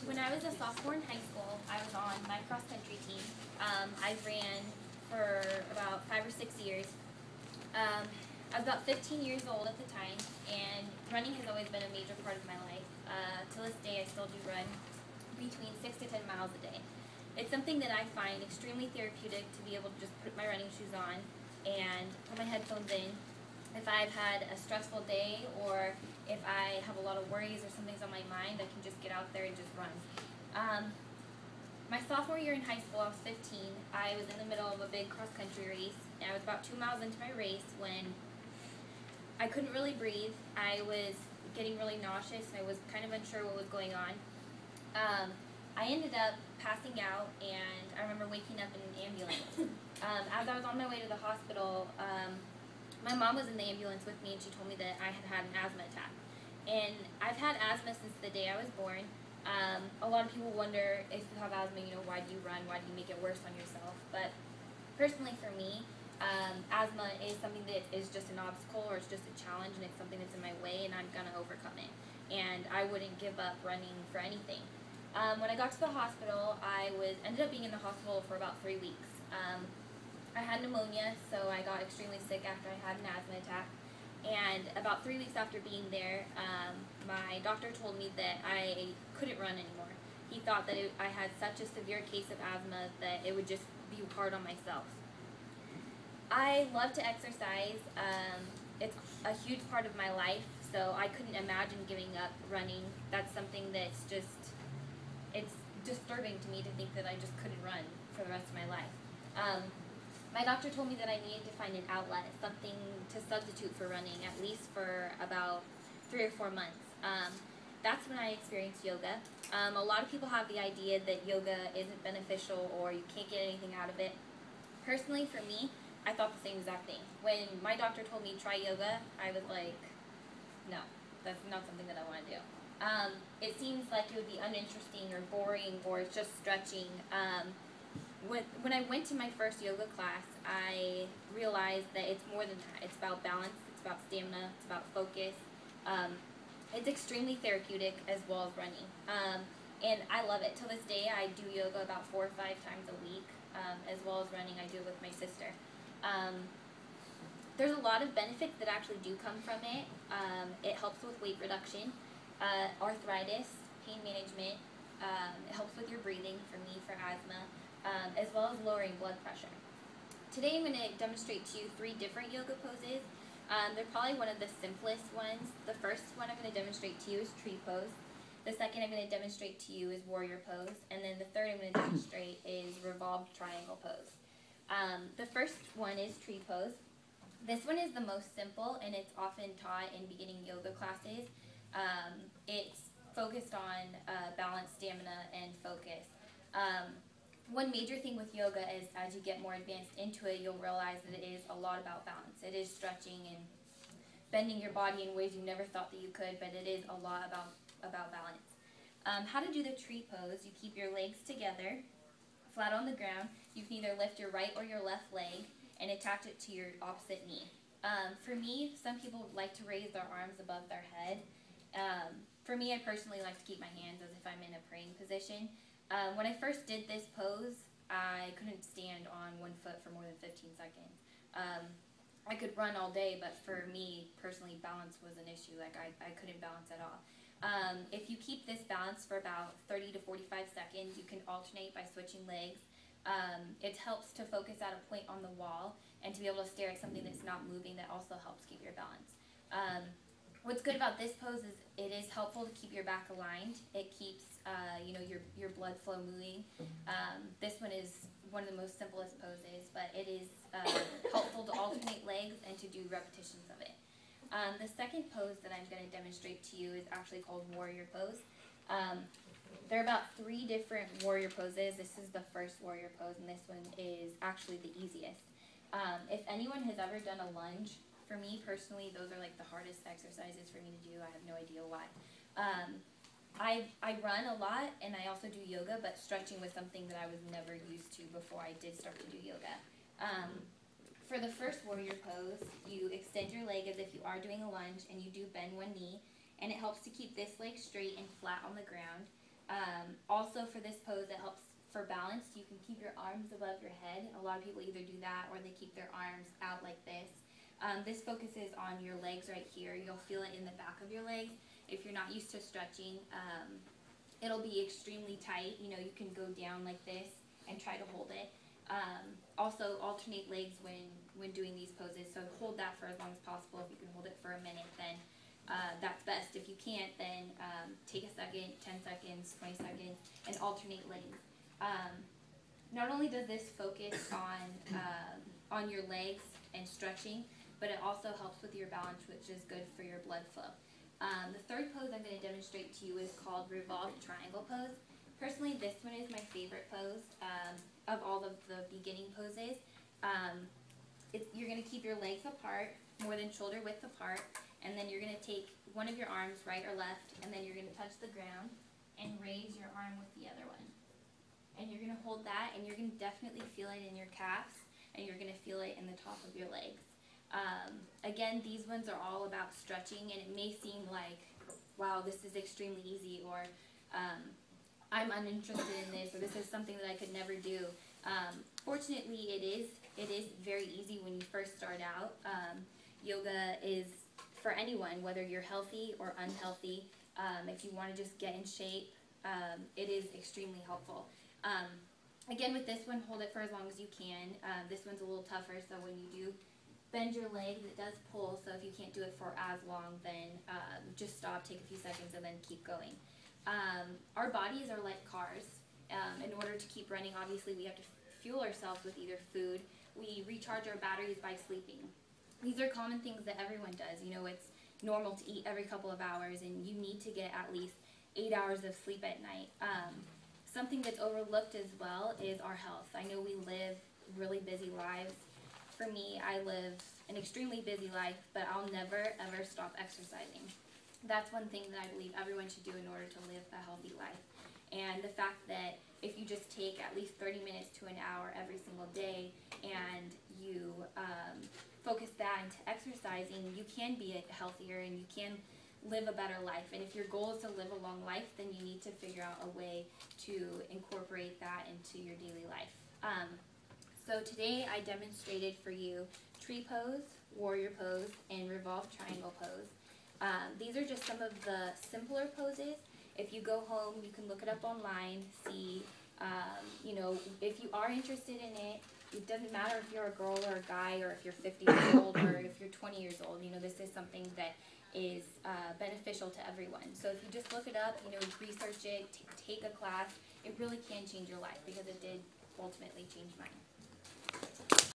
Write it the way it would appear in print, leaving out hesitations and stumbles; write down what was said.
When I was a sophomore in high school, I was on my cross country team. I ran for about 5 or 6 years. I was about 15 years old at the time, and running has always been a major part of my life. To this day, I still do run between 6 to 10 miles a day. It's something that I find extremely therapeutic to be able to just put my running shoes on and put my headphones in. If I've had a stressful day, or if I have a lot of worries or something's on my mind, I can just get out there and just run. My sophomore year in high school, I was 15. I was in the middle of a big cross-country race, and I was about 2 miles into my race when I couldn't really breathe. I was getting really nauseous, and I was kind of unsure what was going on. I ended up passing out, and I remember waking up in an ambulance. As I was on my way to the hospital, my mom was in the ambulance with me, and she told me that I had had an asthma attack. And I've had asthma since the day I was born. A lot of people wonder, if you have asthma, why do you run? Why do you make it worse on yourself? But personally for me, asthma is something that is just an obstacle, or it's just a challenge, and it's something that's in my way, and I'm going to overcome it. And I wouldn't give up running for anything. When I got to the hospital, I ended up being in the hospital for about 3 weeks. I had pneumonia, so I got extremely sick after I had an asthma attack. And about 3 weeks after being there, my doctor told me that I couldn't run anymore. He thought that I had such a severe case of asthma that it would just be hard on myself. I love to exercise. It's a huge part of my life, so I couldn't imagine giving up running. That's something that's it's disturbing to me to think that I just couldn't run for the rest of my life. My doctor told me that I needed to find an outlet, something to substitute for running, at least for about 3 or 4 months. That's when I experienced yoga. A lot of people have the idea that yoga isn't beneficial or you can't get anything out of it. Personally, for me, I thought the same exact thing. When my doctor told me try yoga, I was like, no, that's not something that I want to do. It seems like it would be uninteresting or boring, or it's just stretching. When I went to my first yoga class, I realized that it's more than that. It's about balance, it's about stamina, it's about focus. It's extremely therapeutic as well as running. And I love it. To this day, I do yoga about 4 or 5 times a week, as well as running. I do it with my sister. There's a lot of benefits that actually do come from it. It helps with weight reduction, arthritis, pain management. It helps with your breathing, for me, for asthma. As well as lowering blood pressure. Today I'm going to demonstrate to you 3 different yoga poses. They're probably one of the simplest ones. The first one I'm going to demonstrate to you is tree pose. The second I'm going to demonstrate to you is warrior pose. And then the third I'm going to demonstrate is revolved triangle pose. The first one is tree pose. This one is the most simple, and it's often taught in beginning yoga classes. It's focused on balance, stamina, and focus. One major thing with yoga is, as you get more advanced into it, you'll realize that it is a lot about balance. It is stretching and bending your body in ways you never thought that you could, but it is a lot about balance. How to do the tree pose: you keep your legs together, flat on the ground. You can either lift your right or your left leg and attach it to your opposite knee. For me, some people like to raise their arms above their head. For me, I personally like to keep my hands as if I'm in a praying position. When I first did this pose, I couldn't stand on one foot for more than 15 seconds. I could run all day, but for me, personally, balance was an issue. Like, I couldn't balance at all. If you keep this balance for about 30 to 45 seconds, you can alternate by switching legs. It helps to focus at a point on the wall and to be able to stare at something that's not moving. That also helps keep your balance. What's good about this pose is it is helpful to keep your back aligned. It keeps your blood flow moving. This one is one of the most simplest poses, but it is helpful to alternate legs and to do repetitions of it. The second pose that I'm going to demonstrate to you is actually called warrior pose. There are about 3 different warrior poses. This is the first warrior pose, and this one is actually the easiest. If anyone has ever done a lunge, for me personally, those are like the hardest exercises for me to do. I have no idea why. I run a lot, and I also do yoga, but stretching was something that I was never used to before I did start to do yoga. For the first warrior pose, you extend your leg as if you are doing a lunge, and you do bend one knee, and it helps to keep this leg straight and flat on the ground. Also for this pose, it helps for balance. You can keep your arms above your head. A lot of people either do that or they keep their arms out like this. This focuses on your legs right here. You'll feel it in the back of your legs. If you're not used to stretching, it'll be extremely tight. You know, you can go down like this and try to hold it. Also alternate legs when doing these poses, so hold that for as long as possible. If you can hold it for a minute, then that's best. If you can't, then take a second, 10 seconds, 20 seconds, and alternate legs. Not only does this focus on your legs and stretching, but it also helps with your balance, which is good for your blood flow. The third pose I'm going to demonstrate to you is called revolved triangle pose. Personally, this one is my favorite pose of all of the beginning poses. You're going to keep your legs apart, more than shoulder width apart, and then you're going to take one of your arms, right or left, and then you're going to touch the ground and raise your arm with the other one. And you're going to hold that, and you're going to definitely feel it in your calves, and you're going to feel it in the top of your legs. Again, these ones are all about stretching, and it may seem like, wow, this is extremely easy, or I'm uninterested in this, or this is something that I could never do. Fortunately, it is very easy when you first start out. Yoga is for anyone, whether you're healthy or unhealthy. If you want to just get in shape, it is extremely helpful. Again, with this one, hold it for as long as you can. This one's a little tougher, so when you do bend your legs, it does pull, so if you can't do it for as long, then just stop, take a few seconds, and then keep going. Our bodies are like cars. In order to keep running, obviously, we have to fuel ourselves with either food. We recharge our batteries by sleeping. These are common things that everyone does. You know, it's normal to eat every couple of hours, and you need to get at least 8 hours of sleep at night. Something that's overlooked as well is our health. I know we live really busy lives. For me, I live an extremely busy life, but I'll never, ever stop exercising. That's one thing that I believe everyone should do in order to live a healthy life. And the fact that if you just take at least 30 minutes to an hour every single day and you focus that into exercising, you can be healthier and you can live a better life. And if your goal is to live a long life, then you need to figure out a way to incorporate that into your daily life. So today I demonstrated for you tree pose, warrior pose, and revolved triangle pose. These are just some of the simpler poses. If you go home, you can look it up online, see, you know, if you are interested in it. It doesn't matter if you're a girl or a guy, or if you're 50 years old, or if you're 20 years old. You know, this is something that is beneficial to everyone. So if you just look it up, you know, research it, take a class, it really can change your life, because it did ultimately change mine.